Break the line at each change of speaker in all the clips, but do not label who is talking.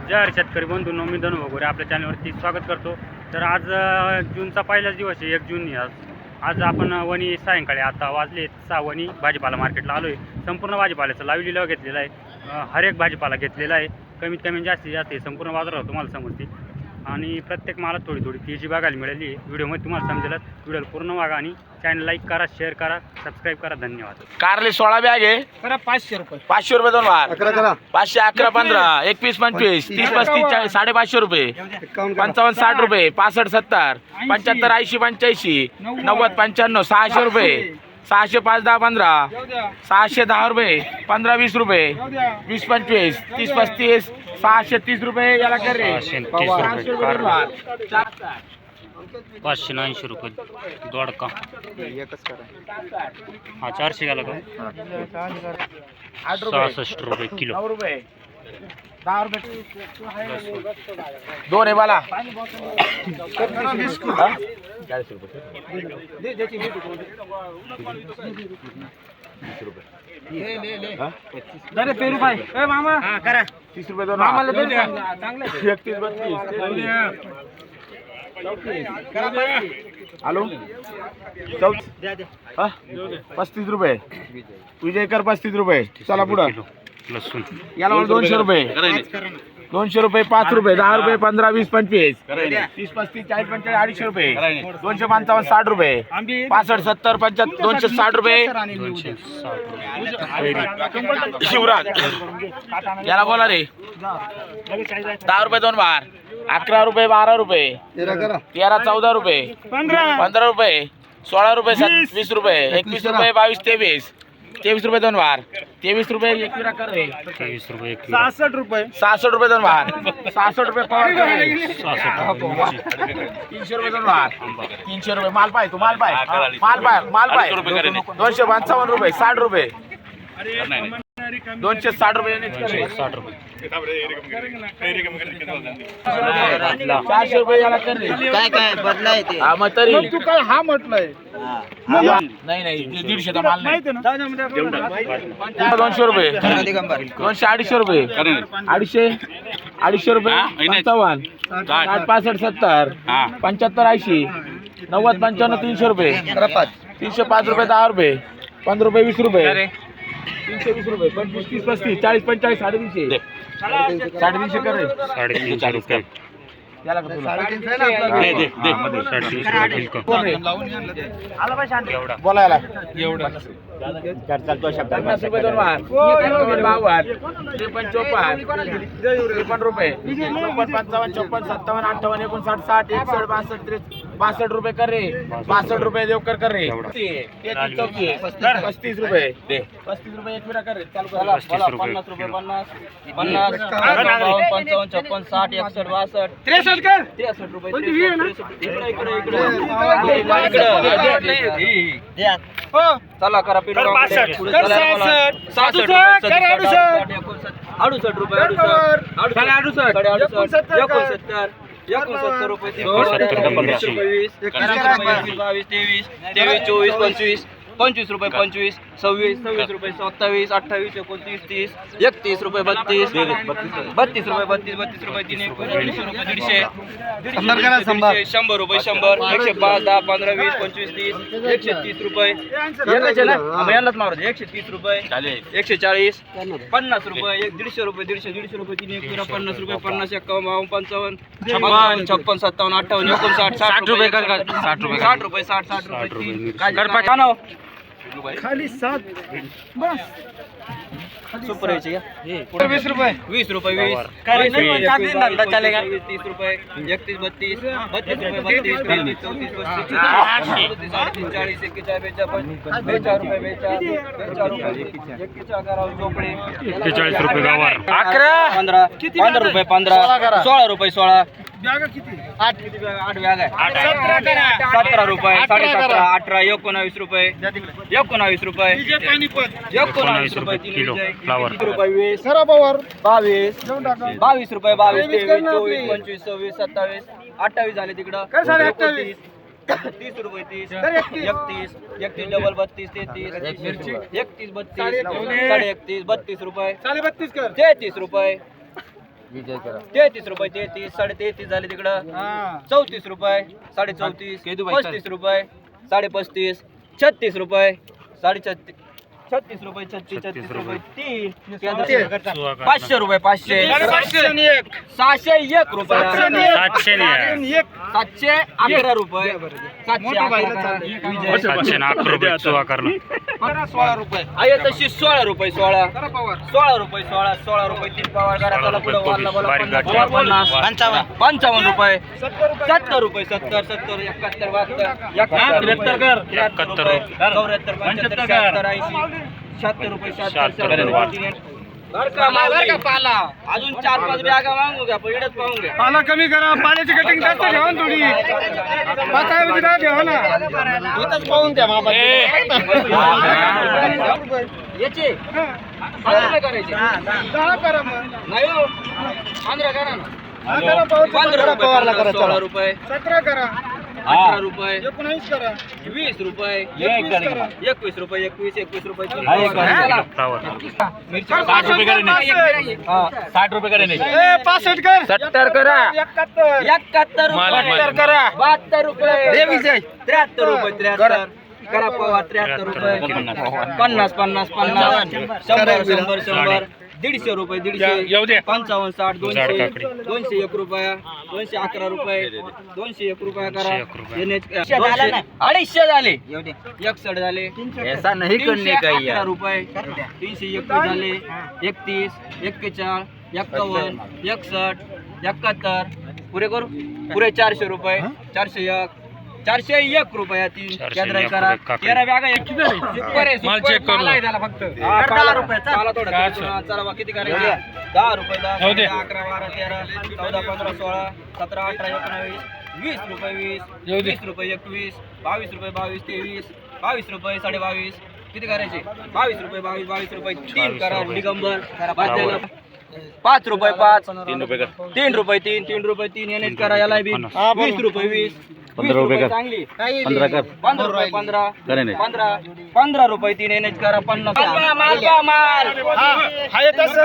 जय शेतकरी बंधूंनो, मी धनु वगैरे आपल्या चॅनलवरती स्वागत करतो. तर आज जूनचा पहिलाच दिवस आहे, 1 जून. आज आपण वणी सायंकाळी आता वाजले 6 वणी भाजीपाला मार्केटला आलो आहे. संपूर्ण भाजीपाल्याचं लाईव्ह लिलाव घेतलेला आहे. हर एक भाजीपाला घेतलेला आहे. कमीत कमी जास्तीत जास्त संपूर्ण बाजारावर तुम्हाला समजते आणि प्रत्येक मालात थोडी थोडी तेजी बघायला मिळाली आहे. व्हिडिओमध्ये तुम्हाला समजेलच. व्हिडिओला पूर्ण बघा आणि चॅनल लाईक करा, शेअर करा, सबस्क्राईब करा. धन्यवाद.
कारले 16 बॅग आहे.
500 रुपये.
500 रुपये दोन वार. 500, 11, 15, 21, 25, 30, 35, 40, 550 रुपये. 55, 60 रुपये. 65, 70, 75, 80, 85, 90, 95, 600 रुपये. 600, 5, 10, 15, 610 रुपये. 15, 20 रुपये. 20, 25, 30, 35, 630 रुपये. याला कर रे
580 रुपये दोडका. हा 400 गेला का? 66 रुपये किलो.
9 रुपये. 10 रुपये. दोन आहे मला. 40 रुपये.
मामा करा
30 रुपये दोन. मामाला 31, 32. हॅलो 35 रुपये. विजयकर 35 रुपये. चला पुढं.
लसूण
याला 200 रुपये. 200 रुपये. 5 रुपये. 10 रुपये. 15, 20, 25, 30, 35, 40, 45, 250 रुपये. 255, 60 रुपये. 65, 70, 75, 260 रुपये. शिवराज याला बोला रे 10 रुपये दोन बार. 11 रुपये. 12 रुपये. 13, 14 रुपये. 15 रुपये. 16 रुपये. 20 रुपये. 21 रुपये. 22, 23, 23 रुपये दोन बार. 23 रुपये. 21 कर रे.
23 रुपये.
66 रुपये. 66 रुपये दोन बार. 66 रुपये पवार कर रे. 300 रुपये दोन बार. 300 रुपये. माल पाय तू. माल पाय. 255 रुपये. 60 रुपये. 260 रुपये.
60 रुपये.
400 रुपये याला कर रे.
काय बदलाय ते.
हा मग तरी
तू काय हा म्हटलंय
नाही 150चा माल नाही. 200 रुपये. 200, 250 रुपये. 250 रुपये. 55, 65, 70, 75, 80, 90, 95, 300 रुपये. 305 रुपये. 10 रुपये. 15 रुपये. 20 रुपये. 320 रुपये. 25, 30, 35, 40, 45, 350. 350 कर रे.
350 रुपये.
याला का तुला बोलायला एवढं 50 रुपये दोन वार. 52, 53, 54 रुपये. 55, 56, 57, 58, 59, 60, 61, 62, 62 रुपये कर रे. 62 रुपये देवकर कर रे. 35 रुपये. 35 रुपये. 1 मिनिट कर रे. चालू कर.
50 रुपये.
50 रुपये. 50, 55, 56, 60, 61, 62,
63 कर.
63 रुपये. चला करा पिढ. 68 रुपये. 68 रुपये. 69 रुपये. 23, 25 रुपये. 25, 26 रुपये. 27, 28, 29, 30, 31 रुपये. 32 रुपये. 32 रुपये. 3 150 रुपये. 150, 100 रुपये. 100, 105, 10, 15, 20, 25, 30, 130 रुपये. 130 रुपये. 140, 50 रुपये. 150 रुपये. 150 रुपये. 3 1 50 रुपये. 50, 51, 55, 56, 57, 58, 59, 60 रुपये. 60 रुपये. 60 रुपये.
खाली 7 बस.
सुपर यायची का?
20 रुपये.
20 रुपये. 20, 30 रुपये. 31, 32, 32 रुपये. 32, 33, 34, 35, 40, 41, 42 रुपये. 41 झोपडे.
41 रुपये गावार.
15 रुपये. 15, 16 रुपये. 16,
जागा किती?
8 बॅग आहे. 17 रुपये. 17.5, 18, 19 रुपये. 19 रुपये. 19 रुपये
किलो फ्लावर.
20 रुपये. 20,
सरा पवार
22,
देऊन टाका.
22 रुपये. 22, 23,
कर ना
24,
आपली.
25, 26, 27, 28 झाले तिकडं.
कर साडे 28.
30 रुपये. 30,
तर 31.
31 डबल 32, 33, 31, 32, 31, 32 रुपये.
32 कर.
33 रुपये. 33 रुपये 33 33.5 झाले तिकडं 34 रुपये 34.5 35 रुपये 35.5 36 रुपये 36.5 36 रुपये 36 रुपये 3 500 रुपये 500 601 रुपये 711 रुपये
711 रुपये सुवा करणं.
आहे तशी 16 रुपये 16 रुपये 16 रुपये 3 पावर करा त्याला पुढे वाढला बोला 50 55 रुपये 70 रुपये 70 70 71 76 रुपये 77 अजून 4-5 बॅगा मागू घ्या पहिलेच पाहून घ्या
पाला कमी करा पाण्याची कटिंग जास्त ठेवा ना थोडी पाताळाची डाळ ठेवा ना
इथंच पाहून द्या मामा याचे 15 करायचे
10 करा मग
नाही हो 15 करा ना
15
15 रुपये 16 रुपये
17 करा
18 रुपये
19 करा
20 रुपये 21 रुपये 21 रुपये
फ्लावर
60 रुपये करेन 60 रुपये करेन
65 कर
70 करा
71 रुपये
करा
72 रुपये 73 रुपये 73 करा पवा 73 रुपये 50 50 50 100 100 रुपये 150 55 60 200 201 रुपया 211 रुपये 201 रुपया करा 250 झाले 61 झाले ऐसा नहीं करने का 11 रुपये 321 झाले 31 41 51 61 71 पुरे करू पुरे 400 रुपये 401 रुपया 3 केंद्र करा 13 बॅगा एक सुपर आहे माल चेक करू फक्त 10 रुपये चला थोडं चला बा किती करायचे 10 रुपये 10 11 12 13 14 15 16 17 18 19 20 रुपये 20 रुपये 21 22 रुपये 22 23 22 रुपये 22.5 किती करायचे 22 रुपये 22 रुपये 3 करा दिगंबर बाद झालं 5 रुपये 5 3 रुपये 3 रुपये 3 याने करा याला 20 रुपये 20 15 रुपये चांगली 15 कर 15 रुपये 15 रुपये 3 एनएच करा 50 माल
आहे तसं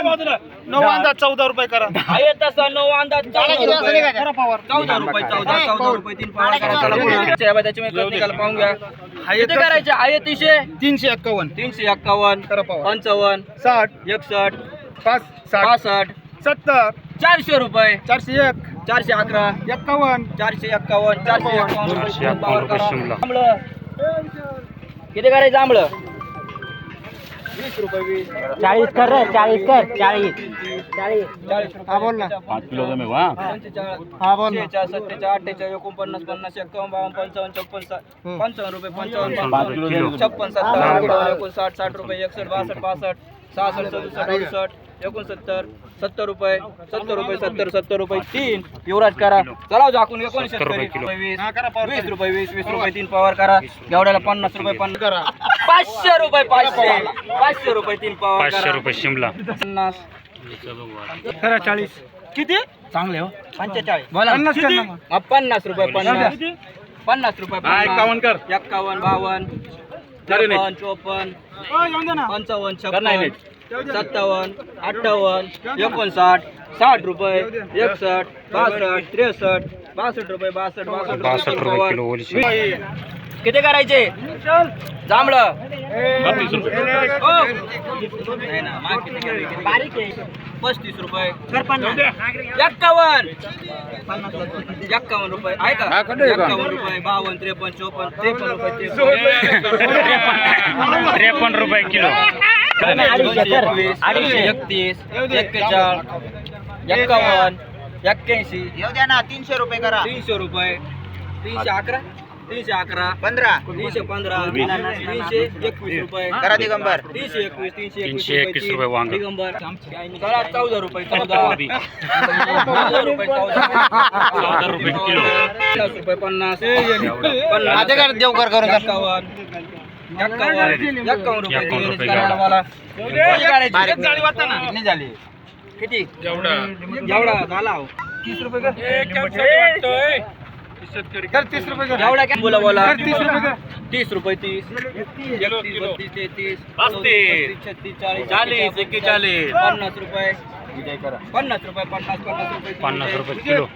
9 अंदाज 14 रुपये करा
आहे तसं 9 अंदाज 14 रुपये 14 रुपये 3 पावर करा त्याला पुढे त्याची मी निकाल पाहून घ्या किती करायचे आहे
351
351 55
60
61
65 70
400 रुपये
401
411
51
451
रुपये शिमला.
किती करायचं आंबळं 20 रुपये 20
40 कर रे 40 कर 40
हा बोल ना
5 किलो कमी वा
हा बोल ना
47 48 49 50 51 52 55 55 रुपये 55 56 57 60 रुपये 61 62 62 66 67 70 रुपये 70 रुपये 3 युवराज करा चला झाकून 19 रुपये 20 रुपये 20 रुपये 3 पॉवर करा एवढ्याला 50 रुपये 50 करा 500 रुपये 500 रुपये 3 पॉवर
500 रुपये शिमला.
50
करा 40
किती चांगले हो 45 बोला
50 कर ना मग.
50 रुपये 50 रुपये 51 कर 51 52 53 54 55 56 57 58 59 60 रुपये 61 62 63 रुपये 62
रुपये किलो ओलीची.
किती करायचे जांभळं
32 रुपये
नाही ना माग किती करायचे? 35 रुपये 51 रुपये आहे का 51 रुपये 52 53 54
53 रुपये किलो.
31 41 81 300 रुपये करा 300 रुपये 311 311 15 315 321 रुपये करा दिगंबर 321
रुपये वांग.
दिगंबर करा 14 रुपये 14 रुपये
14 रुपये किलो.
50 रुपये 50 देवकर करून 51 रुपये करायला मला किती झाली किती एवढा झाला 30 रुपये कर
30 रुपये कर
एवढा काय बोला बोला
30 रुपये कर
30 रुपये 30 31 32 33 34 36 40 50 रुपये 50 रुपये 50 रुपये
50 रुपये किलो